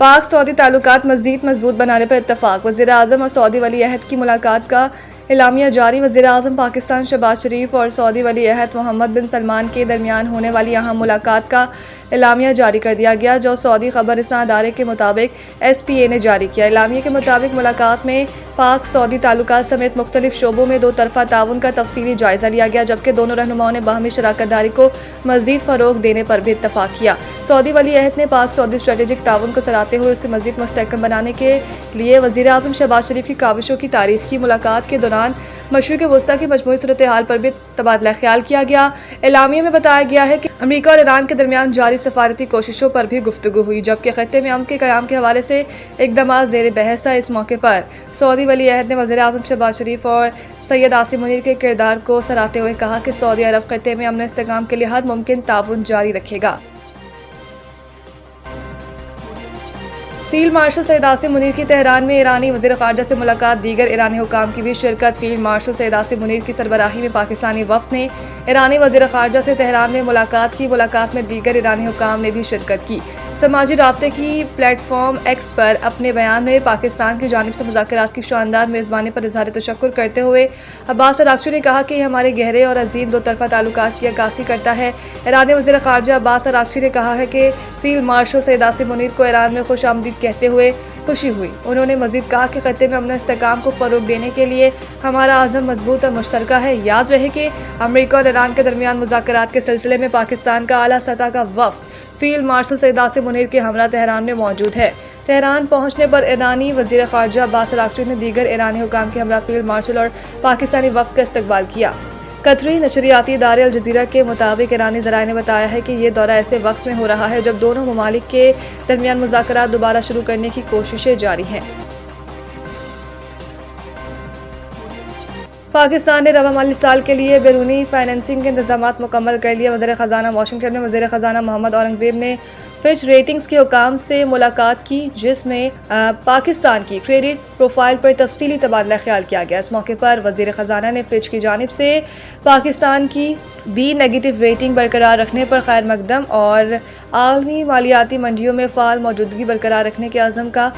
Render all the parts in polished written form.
पाक सऊदी ताल्लुकात मज़ीद मजबूत बनाने पर इत्तफाक। वज़ीर आज़म और सऊदी वली अहद की मुलाकात का एलामिया जारी। वज़ीर आज़म पाकिस्तान शहबाज शरीफ और सऊदी वली अहद मोहम्मद बिन सलमान के दरमियान होने वाली अहम मुलाकात का एलामिया जारी कर दिया गया, जो सऊदी खबरसां अदारे के मुताबिक SPA ने जारी किया। एलामिया के मुताबिक मुलाकात में पाक सऊदी ताल्लुकात समेत मुख्तलिफ शोबों में दो तरफा ताउन का तफसीली जायजा लिया गया, जबकि दोनों रहनुमाओं ने बाहमी शराकत दारी को मज़ीद फ़रोग़ देने पर भी इत्तफाक किया। सऊदी वली अहद ने पाक सऊदी स्ट्रेटेजिक ताउन को सराहते हुए उसे मज़ीद मुस्तहकम बनाने के लिए वज़ीर आज़म शहबाज शरीफ की काविशों की तारीफ़ की। मुलाकात के दौरान मशरिक़ वस्ता की मजमूई सूरत हाल पर भी तबादला ख्याल किया गया। एलामिया में बताया गया है कि अमरीका और ईरान के दरमियान जारी सफारती कोशिशों पर भी गुफ्तगू हुई, जबकि खत्ते में अमन के क़याम के हवाले से इक़दामात ज़ेर बहस है। इस मौके पर सऊदी वली अहद ने वज़ीर आज़म शहबाज शरीफ और सैयद आसिम मुनीर के किरदार को सराहते हुए कहा कि सऊदी अरब खत्ते में अमन इस्तेहकाम के लिए हर मुमकिन ताउन जारी रखेगा। फील्ड मार्शल सैयद आसिम मुनीर की तेहरान में ईरानी वज़ीर ख़ारजा से मुलाकात। दीगर ईरानी हुकाम की भी शिरकत। फील्ड मार्शल सैयद आसिम मुनीर की सरबराही में पाकिस्तानी वफ़द ने ईरानी वज़ीर ख़ारजा से तेहरान में मुलाकात की। मुलाकात में दीगर ईरानी हुकाम ने भी शिरकत की। समाजी राब्ते की प्लेटफॉर्म X पर अपने बयान में पाकिस्तान की जानिब से मुज़ाकरात की शानदार मेज़बानी पर इज़हार तशक्कुर करते हुए अब्बास अराग़ची ने कहा कि हमारे गहरे और अजीम दो तरफ़ा ताल्लुकात की अक्कासी करता है। ईरानी वज़ीर ख़ारजा अब्बास अराग़ची ने कहा है कि फील्ड मार्शल सैयद आसिम मुनीर को ईरान में खुश आमदीद कहते हुए खुशी हुई। उन्होंने मज़ीद कहा कि खत्ते में अमन इस्तेहकाम को फ़रोग़ देने के लिए हमारा आज़म मजबूत और मुश्तरका है। याद रहे कि अमरीका और ईरान के दरमियान मुज़ाकरात के सिलसिले में पाकिस्तान का आला सतह का वफ़द फील्ड मार्शल सैयद आसिम मुनीर के हमरा तेहरान में मौजूद है। तेहरान पहुँचने पर ईरानी वज़ीर ख़ारजा अब्बास अराग़ची ने दीगर ईरानी हुकाम के हमरा फील्ड मार्शल और पाकिस्तानी वफ़द का इस्तकबाल किया। कतरी नशरियाती इदारे अल जज़ीरा के मुताबिक ईरानी ज़राए ने बताया है कि ये दौरा ऐसे वक्त में हो रहा है जब दोनों ममालिक के दरमियान मुज़ाकरात दोबारा शुरू करने की कोशिशें जारी हैं। पाकिस्तान ने रवा माली साल के लिए बैरूनी फाइनेंसिंग के इंतजामात मुकम्मल कर लिया। वज़ीर ख़ज़ाना वाशिंगटन में वज़ीर ख़ज़ाना मोहम्मद औरंगज़ेब ने फिच रेटिंग्स के हुकाम से मुलाकात की, जिसमें पाकिस्तान की क्रेडिट प्रोफाइल पर तफसीली तबादला ख्याल किया गया। इस मौके पर वज़ीर ख़ज़ाना ने फिच की जानिब से पाकिस्तान की B नेगेटिव रेटिंग बरकरार रखने पर खैर मकदम और आलमी मालियाती मंडियों में फ़ाल मौजूदगी बरकरार रखने के अज़म का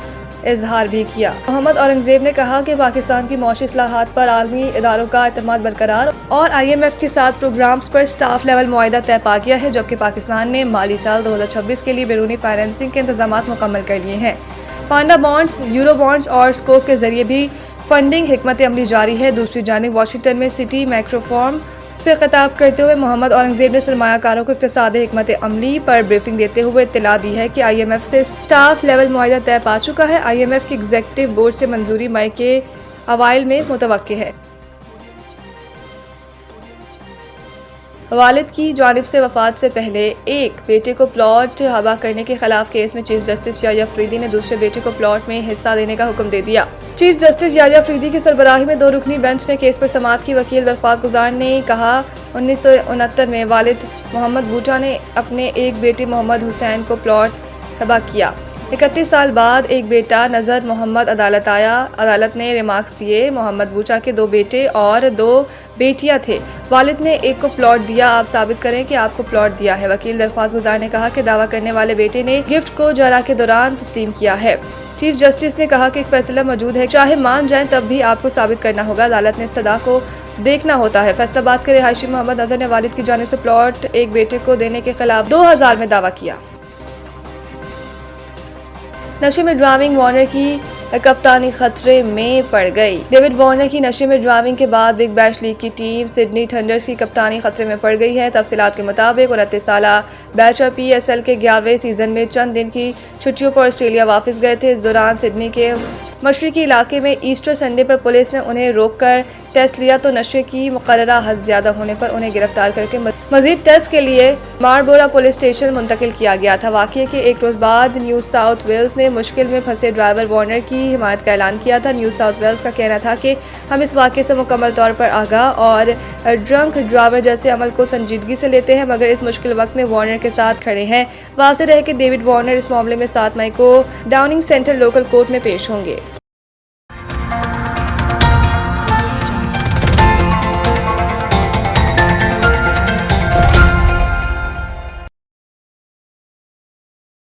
इजहार भी किया। मोहम्मद औरंगज़ेब ने कहा कि पाकिस्तान की मौशी इस्लाहात पर आलमी इदारों का एतमाद बरकरार और IMF के साथ प्रोग्राम्स पर स्टाफ लेवल मुआहिदा तय पा गया है, जबकि पाकिस्तान ने माली साल 2026 के लिए बैरूनी फाइनेंसिंग के इंतजामात मुकम्मल कर लिए हैं। पांडा बॉन्ड्स, यूरो बॉन्ड्स और स्कोप के जरिए भी फंडिंग हिकमत अमली जारी है। दूसरी जानिब वाशिंगटन में सिटी माइक्रोफॉर्म से खिताब करते हुए मोहम्मद औरंगज़ेब ने सरमायाकारों को इक़्तिसादी हिकमत अमली पर ब्रीफिंग देते हुए इत्तला दी है कि IMF से स्टाफ लेवल मुआहिदा तय पा चुका है। IMF की एग्जीक्यूटिव बोर्ड से मंजूरी मई के अवाइल में मुतवक्के है। वालिद की जानिब से वफ़ात से पहले एक बेटे को प्लॉट हबा करने के खिलाफ केस में चीफ जस्टिस याह्या अफरीदी ने दूसरे बेटे को प्लॉट में हिस्सा देने का हुक्म दे दिया। चीफ जस्टिस याह्या अफरीदी की सरबराही में 2 रुकनी बेंच ने केस पर समाअत की। वकील दरख्वास्त गुजार ने कहा 1969 में वालिद मोहम्मद बूटा ने अपने एक बेटे मोहम्मद हुसैन को प्लॉट हबा किया। 31 साल बाद एक बेटा नज़र मोहम्मद अदालत आया। अदालत ने रिमार्क्स दिए। मोहम्मद बूटा के 2 बेटे और 2 बेटियां थे। वालिद ने एक को प्लॉट दिया, आप साबित करें कि आपको प्लॉट दिया है। वकील दरख्वास्त गुजार ने कहा कि दावा करने वाले बेटे ने गिफ्ट को जरा के दौरान तस्लीम किया है। चीफ जस्टिस ने कहा कि एक फैसला मौजूद है, चाहे मान जाएं तब भी आपको साबित करना होगा। अदालत ने इस्तदा को देखना होता है। फैसलाबाद के रिहायशी मोहम्मद नजर ने वालिद की जानिब से प्लॉट एक बेटे को देने के खिलाफ 2000 में दावा किया। नशे में ड्राइविंग वार्नर की कप्तानी खतरे में पड़ गई। डेविड वार्नर की नशे में ड्राइविंग के बाद बिग बैश लीग की टीम सिडनी थंडर्स की कप्तानी खतरे में पड़ गई है। तफसीलात के मुताबिक 29 साला बैचर PSL के 11वें सीजन में चंद दिन की छुट्टियों पर ऑस्ट्रेलिया वापस गए थे। इस दौरान सिडनी के मशरिकी इलाके में ईस्टर संडे पर पुलिस ने उन्हें रोककर टेस्ट लिया, तो नशे की मुकर्ररा हद ज्यादा होने पर उन्हें गिरफ्तार करके मजीद टेस्ट के लिए मारबोरा पुलिस स्टेशन मुंतकिल किया गया था। वाक़ये के एक रोज बाद न्यू साउथ वेल्स ने मुश्किल में फंसे ड्राइवर वार्नर की हिमायत का ऐलान किया था। न्यू साउथ वेल्स का कहना था कि हम इस वाक़ये से मुकम्मल तौर पर आगाह और ड्रंक ड्राइवर जैसे अमल को संजीदगी से लेते हैं, मगर इस मुश्किल वक्त में वार्नर के साथ खड़े हैं। वाज़ेह रहे कि डेविड वार्नर इस मामले में 7 मई को डाउनिंग सेंटर लोकल कोर्ट में पेश होंगे।